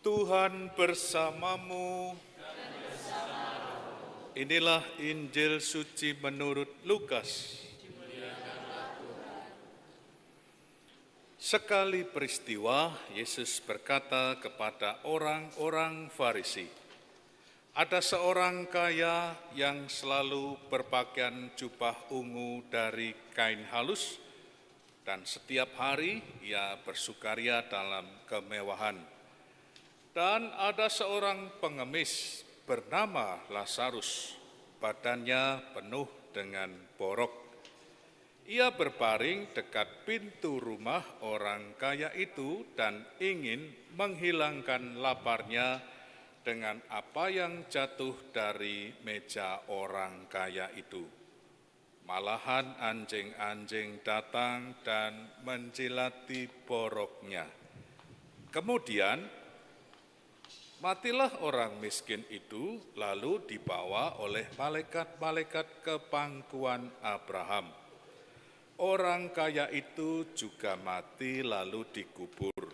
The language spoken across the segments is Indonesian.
Tuhan bersamamu. Inilah Injil suci menurut Lukas. Sekali peristiwa, Yesus berkata kepada orang-orang Farisi, "Ada seorang kaya yang selalu berpakaian jubah ungu dari kain halus, dan setiap hari ia bersukaria dalam kemewahan. Dan ada seorang pengemis bernama Lazarus, badannya penuh dengan borok. Ia berbaring dekat pintu rumah orang kaya itu dan ingin menghilangkan laparnya dengan apa yang jatuh dari meja orang kaya itu. Malahan anjing-anjing datang dan menjilati boroknya. Kemudian matilah orang miskin itu, lalu dibawa oleh malaikat-malaikat ke pangkuan Abraham. Orang kaya itu juga mati lalu dikubur.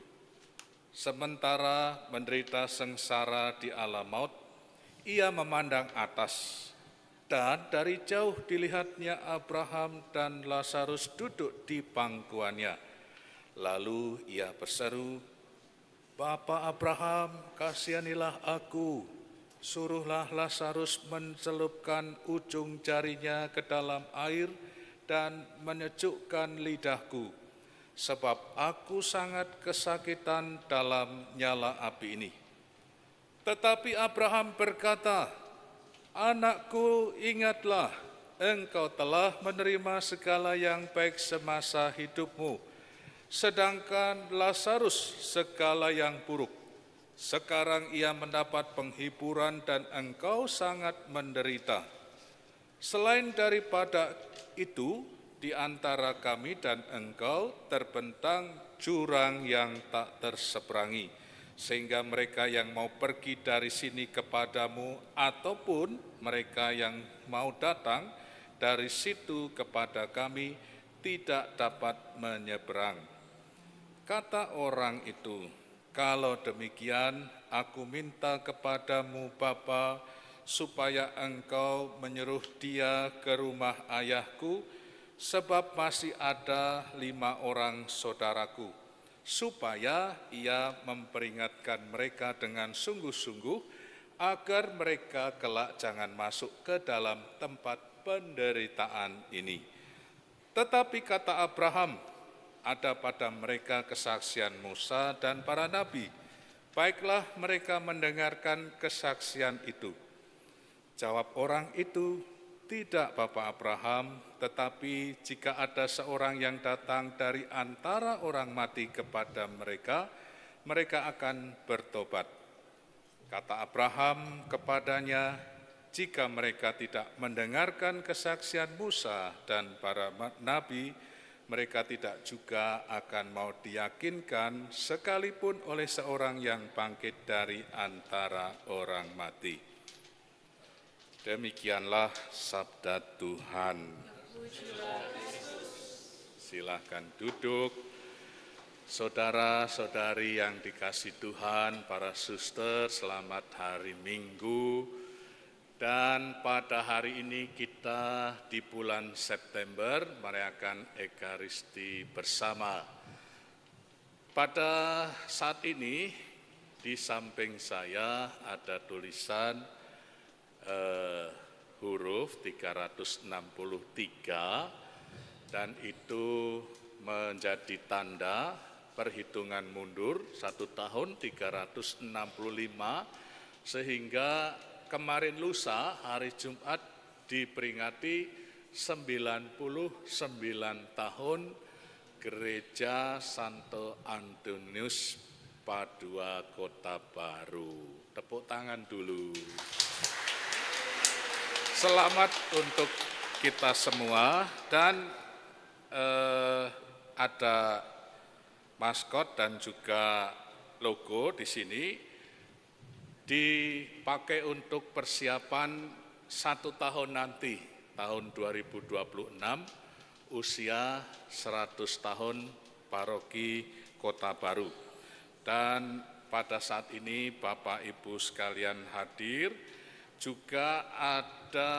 Sementara menderita sengsara di alam maut, ia memandang atas, dan dari jauh dilihatnya Abraham dan Lazarus duduk di pangkuannya. Lalu ia berseru, 'Bapa Abraham, kasihanilah aku, suruhlah Lazarus mencelupkan ujung jarinya ke dalam air dan menyejukkan lidahku, sebab aku sangat kesakitan dalam nyala api ini.' Tetapi Abraham berkata, 'Anakku, ingatlah, engkau telah menerima segala yang baik semasa hidupmu, sedangkan Lazarus segala yang buruk. Sekarang ia mendapat penghiburan dan engkau sangat menderita. Selain daripada itu, di antara kami dan engkau terbentang jurang yang tak terseberangi, sehingga mereka yang mau pergi dari sini kepadamu ataupun mereka yang mau datang dari situ kepada kami tidak dapat menyeberang.' Kata orang itu, 'Kalau demikian, aku minta kepadamu Bapa, supaya engkau menyuruh dia ke rumah ayahku, sebab masih ada 5 orang saudaraku, supaya ia memperingatkan mereka dengan sungguh-sungguh, agar mereka kelak jangan masuk ke dalam tempat penderitaan ini.' Tetapi kata Abraham, 'Ada pada mereka kesaksian Musa dan para nabi. Baiklah mereka mendengarkan kesaksian itu.' Jawab orang itu, 'Tidak, Bapak Abraham, tetapi jika ada seorang yang datang dari antara orang mati kepada mereka, mereka akan bertobat.' Kata Abraham kepadanya, 'Jika mereka tidak mendengarkan kesaksian Musa dan para nabi, mereka tidak juga akan mau diyakinkan sekalipun oleh seorang yang bangkit dari antara orang mati.' Demikianlah sabda Tuhan. Silahkan duduk. Saudara-saudari yang dikasihi Tuhan, para suster, selamat hari Minggu. Dan pada hari ini kita di bulan September merayakan Ekaristi bersama. Pada saat ini di samping saya ada tulisan huruf 363, dan itu menjadi tanda perhitungan mundur 1 tahun 365, sehingga kemarin lusa hari Jumat diperingati 99 tahun Gereja Santo Antonius Padua Kota Baru. Tepuk tangan dulu. Selamat untuk kita semua, dan ada maskot dan juga logo di sini dipakai untuk persiapan 1 tahun nanti, tahun 2026, usia 100 tahun Paroki Kota Baru. Dan pada saat ini Bapak Ibu sekalian hadir, juga ada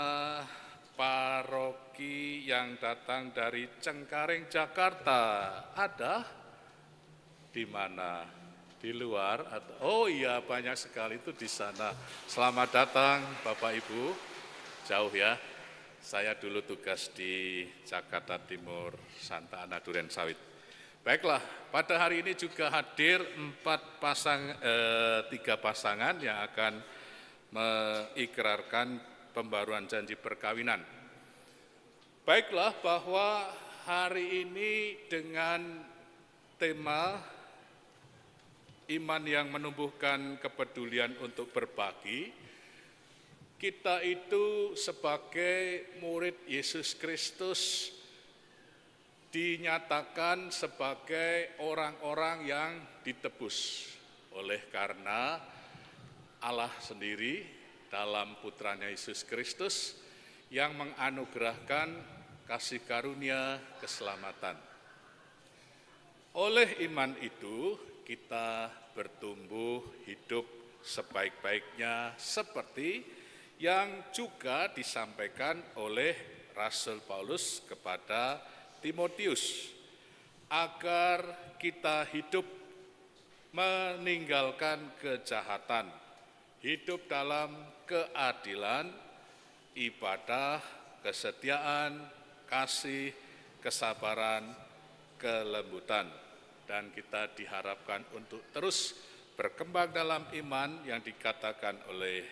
paroki yang datang dari Cengkareng, Jakarta. Ada? Di mana? Di luar? Oh iya, banyak sekali itu di sana. Selamat datang Bapak Ibu. Jauh ya. Saya dulu tugas di Jakarta Timur, Santa Ana Duren Sawit. Baiklah, pada hari ini juga hadir 3 pasangan yang akan mengikrarkan pembaruan janji perkawinan. Baiklah, bahwa hari ini dengan tema iman yang menumbuhkan kepedulian untuk berbagi, kita itu sebagai murid Yesus Kristus dinyatakan sebagai orang-orang yang ditebus oleh karena Allah sendiri dalam putranya Yesus Kristus yang menganugerahkan kasih karunia keselamatan. Oleh iman itu kita bertumbuh hidup sebaik-baiknya seperti yang juga disampaikan oleh Rasul Paulus kepada Timotius, agar kita hidup meninggalkan kejahatan, hidup dalam keadilan, ibadah, kesetiaan, kasih, kesabaran, kelembutan. Dan kita diharapkan untuk terus berkembang dalam iman yang dikatakan oleh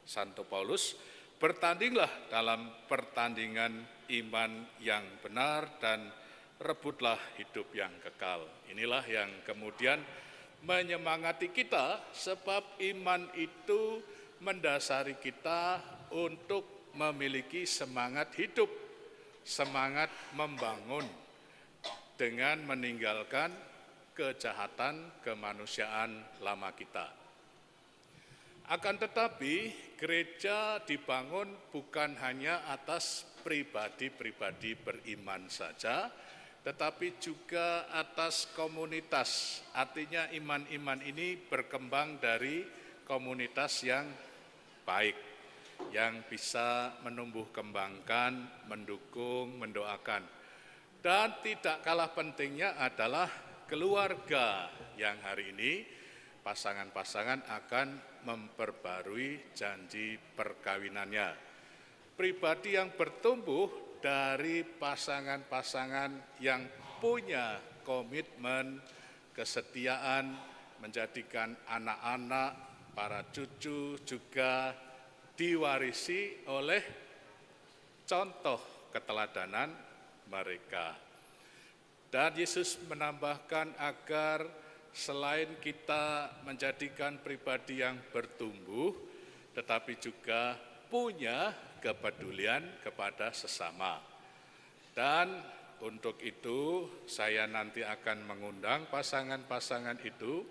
Santo Paulus, bertandinglah dalam pertandingan iman yang benar dan rebutlah hidup yang kekal. Inilah yang kemudian menyemangati kita, sebab iman itu mendasari kita untuk memiliki semangat hidup, semangat membangun dengan meninggalkan kejahatan kemanusiaan lama kita. Akan tetapi gereja dibangun bukan hanya atas pribadi-pribadi beriman saja, tetapi juga atas komunitas. Artinya iman-iman ini berkembang dari komunitas yang baik, yang bisa menumbuh kembangkan, mendukung, mendoakan. Dan tidak kalah pentingnya adalah keluarga yang hari ini pasangan-pasangan akan memperbarui janji perkawinannya. Pribadi yang bertumbuh dari pasangan-pasangan yang punya komitmen, kesetiaan, menjadikan anak-anak, para cucu juga diwarisi oleh contoh keteladanan mereka. Dan Yesus menambahkan agar selain kita menjadikan pribadi yang bertumbuh, tetapi juga punya kepedulian kepada sesama. Dan untuk itu saya nanti akan mengundang pasangan-pasangan itu.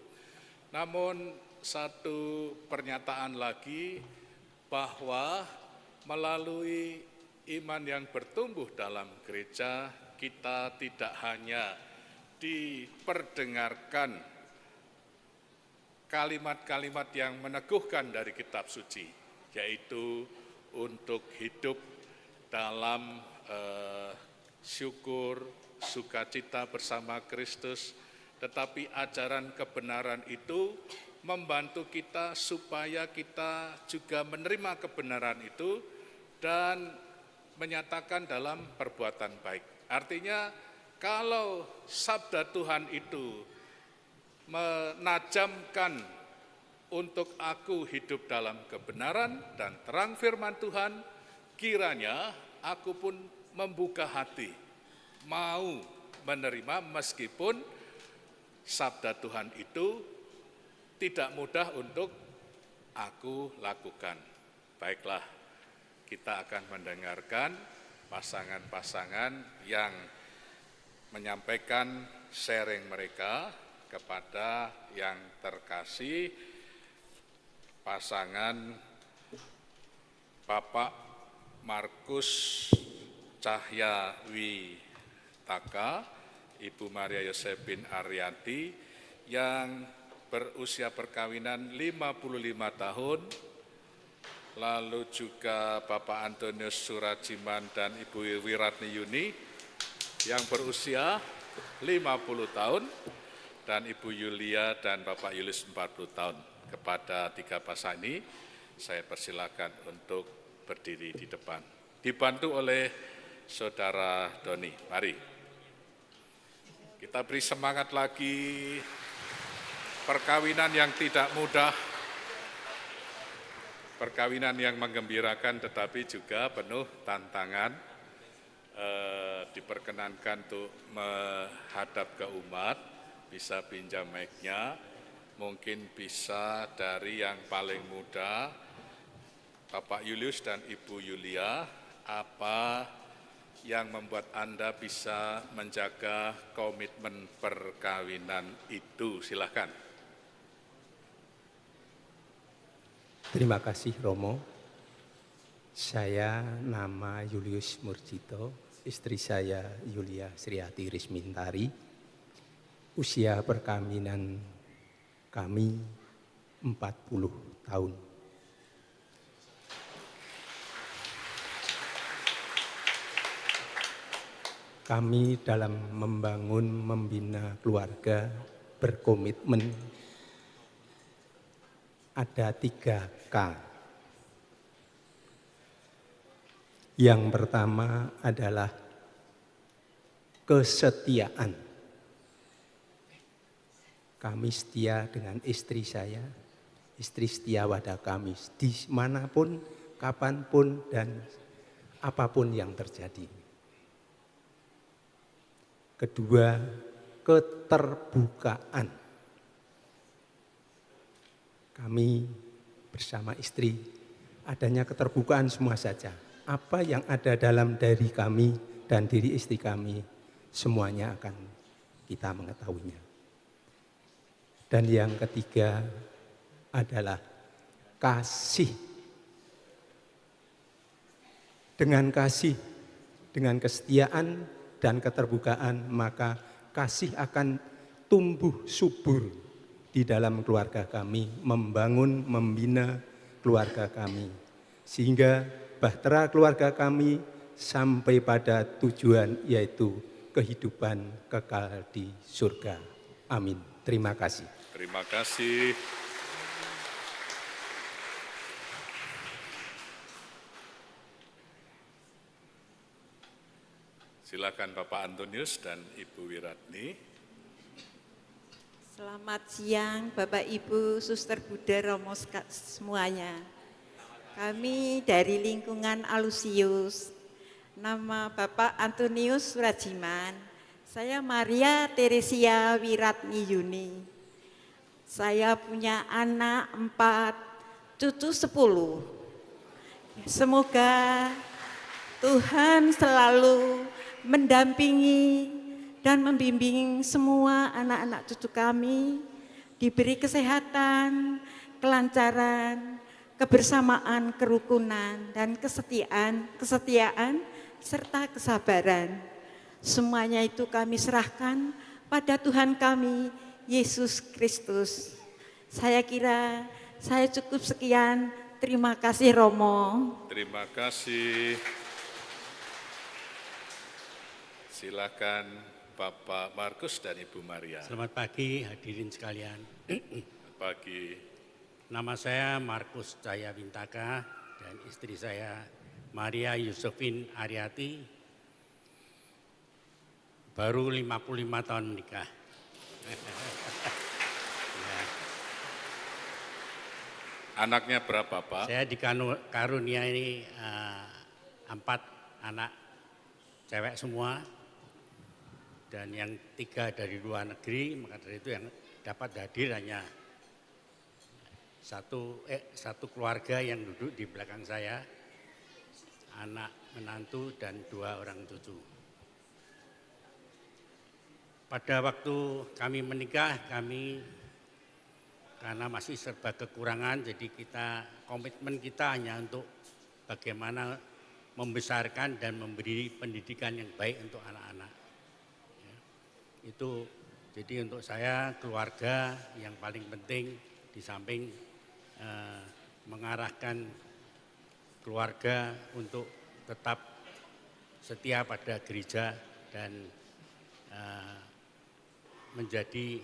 Namun satu pernyataan lagi, bahwa melalui iman yang bertumbuh dalam gereja, kita tidak hanya diperdengarkan kalimat-kalimat yang meneguhkan dari kitab suci, yaitu untuk hidup dalam syukur, sukacita bersama Kristus, tetapi ajaran kebenaran itu membantu kita supaya kita juga menerima kebenaran itu dan menyatakan dalam perbuatan baik. Artinya kalau sabda Tuhan itu menajamkan untuk aku hidup dalam kebenaran dan terang firman Tuhan, kiranya aku pun membuka hati, mau menerima meskipun sabda Tuhan itu tidak mudah untuk aku lakukan. Baiklah, kita akan mendengarkan pasangan-pasangan yang menyampaikan sharing mereka kepada yang terkasih, pasangan Bapak Markus Cahyawitaka, Ibu Maria Yosefin Ariyanti, yang berusia perkawinan 55 tahun, lalu juga Bapak Antonius Surajiman dan Ibu Wiratni Yuni yang berusia 50 tahun, dan Ibu Yulia dan Bapak Yulius 40 tahun. Kepada tiga pasangan ini, saya persilakan untuk berdiri di depan. Dibantu oleh Saudara Doni. Mari kita beri semangat lagi. Perkawinan yang tidak mudah, perkawinan yang menggembirakan tetapi juga penuh tantangan. Diperkenankan untuk menghadap ke umat, bisa pinjam mic-nya, mungkin bisa dari yang paling muda, Bapak Julius dan Ibu Yulia, apa yang membuat Anda bisa menjaga komitmen perkawinan itu? Silakan. Terima kasih Romo. Saya nama Julius Murjito, istri saya Yulia Sriati Rismintari. Usia perkawinan kami 40 tahun. Kami dalam membangun, membina keluarga berkomitmen ada 3K. Yang pertama adalah kesetiaan. Kami setia dengan istri saya, istri setia pada kami dimanapun, kapanpun, dan apapun yang terjadi. Kedua, keterbukaan. Kami bersama istri adanya keterbukaan semua saja. Apa yang ada dalam diri kami dan diri istri kami, semuanya akan kita mengetahuinya. Dan yang ketiga adalah kasih. Dengan kasih, dengan kesetiaan dan keterbukaan, maka kasih akan tumbuh subur di dalam keluarga kami, membangun, membina keluarga kami. Sehingga bahtera keluarga kami sampai pada tujuan, yaitu kehidupan kekal di surga. Amin. Terima kasih. Terima kasih. Silakan Bapak Antonius dan Ibu Wiratni. Selamat siang Bapak Ibu, Suster Budha, Romo semuanya. Kami dari lingkungan Alusius, nama Bapak Antonius Surajiman, saya Maria Teresia Wiratni Yuni. Saya punya anak 4, cucu 10. Semoga Tuhan selalu mendampingi dan membimbing semua anak-anak cucu kami, diberi kesehatan, kelancaran, kebersamaan, kerukunan, dan kesetiaan, serta kesabaran. Semuanya itu kami serahkan pada Tuhan kami, Yesus Kristus. Saya kira saya cukup sekian. Terima kasih Romo. Terima kasih. Silakan Bapak Markus dan Ibu Maria. Selamat pagi hadirin sekalian. Pagi. Nama saya Markus Cahya Wintaka dan istri saya Maria Yusufin Ariati. Baru 55 tahun menikah. Ya. Anaknya berapa Pak? Saya dikaruniai 4 anak cewek semua. Dan yang 3 dari luar negeri, maka dari itu yang dapat hadir hanya satu keluarga yang duduk di belakang saya, anak menantu dan 2 orang cucu. Pada waktu kami menikah, kami karena masih serba kekurangan, jadi komitmen kita hanya untuk bagaimana membesarkan dan memberi pendidikan yang baik untuk anak-anak. Itu Jadi untuk saya keluarga yang paling penting di samping mengarahkan keluarga untuk tetap setia pada gereja dan menjadi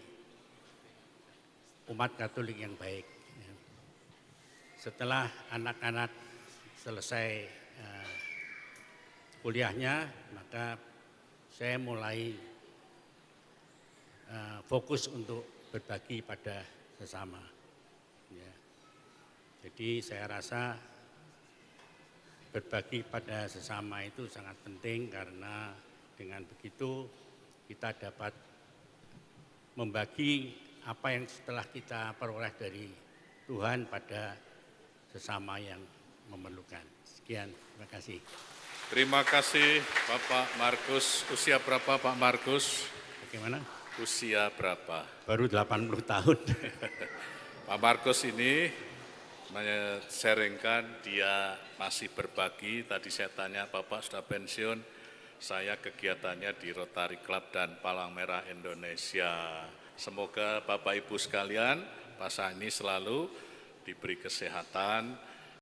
umat Katolik yang baik. Setelah anak-anak selesai kuliahnya, maka saya mulai fokus untuk berbagi pada sesama. Ya. Jadi saya rasa berbagi pada sesama itu sangat penting karena dengan begitu kita dapat membagi apa yang setelah kita peroleh dari Tuhan pada sesama yang memerlukan. Sekian, terima kasih. Terima kasih Bapak Markus. Usia berapa Pak Markus? Bagaimana? Usia berapa? Baru 80 tahun. Pak Markus ini sharingkan dia masih berbagi. Tadi saya tanya, Bapak sudah pensiun, saya kegiatannya di Rotary Club dan Palang Merah Indonesia. Semoga Bapak Ibu sekalian, Pak Sani selalu diberi kesehatan